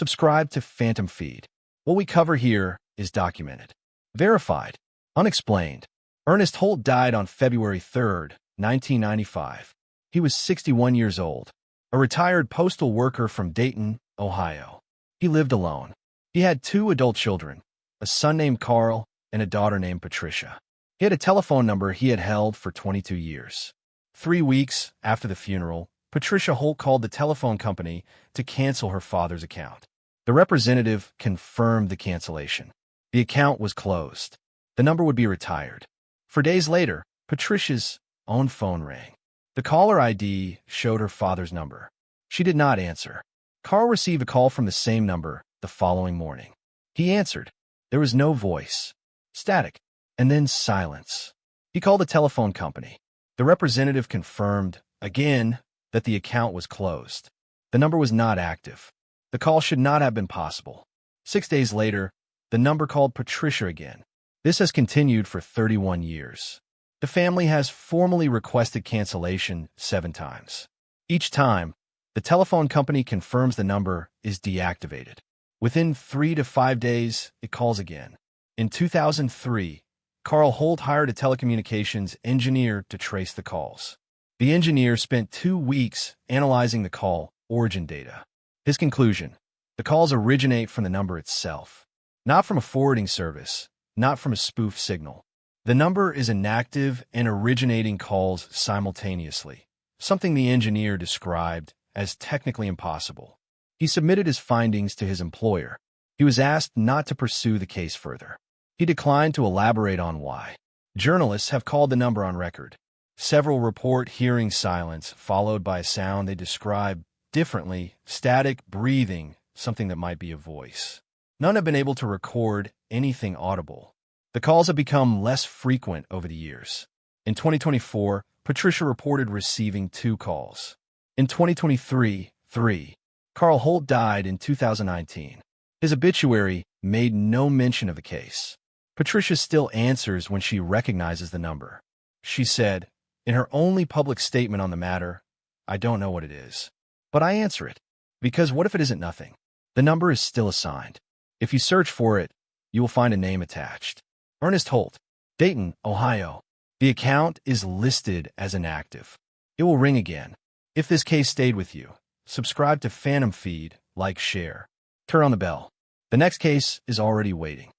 Subscribe to Phantom Feed. What we cover here is documented, verified, unexplained. Ernest Holt died on February 3rd, 1995. He was 61 years old, a retired postal worker from Dayton, Ohio. He lived alone. He had 2 adult children, a son named Carl and a daughter named Patricia. He had a telephone number he had held for 22 years. 3 weeks after the funeral, Patricia Holt called the telephone company to cancel her father's account. The representative confirmed the cancellation. The account was closed. The number would be retired. For days later, Patricia's own phone rang. The caller ID showed her father's number. She did not answer. Carl received a call from the same number the following morning. He answered. There was no voice, static, and then silence. He called the telephone company. The representative confirmed, again, that the account was closed. The number was not active. The call should not have been possible. 6 days later, the number called Patricia again. This has continued for 31 years. The family has formally requested cancellation 7 times. Each time, the telephone company confirms the number is deactivated. Within 3 to 5 days, it calls again. In 2003, Carl Holt hired a telecommunications engineer to trace the calls. The engineer spent 2 weeks analyzing the call origin data. His conclusion: the calls originate from the number itself, not from a forwarding service, not from a spoof signal. The number is inactive and originating calls simultaneously, something the engineer described as technically impossible. He submitted his findings to his employer. He was asked not to pursue the case further. He declined to elaborate on why. Journalists have called the number on record. Several report hearing silence followed by a sound they describe differently: static, breathing, something that might be a voice. None have been able to record anything audible. The calls have become less frequent over the years. In 2024, Patricia reported receiving 2 calls. In 2023, 3. Carl Holt died in 2019. His obituary made no mention of the case. Patricia still answers when she recognizes the number. She said, in her only public statement on the matter, "I don't know what it is, but I answer it. Because what if it isn't nothing? The number is still assigned. If you search for it, you will find a name attached. Ernest Holt, Dayton, Ohio. The account is listed as inactive. It will ring again. If this case stayed with you, subscribe to Phantom Feed, like, share, turn on the bell. The next case is already waiting."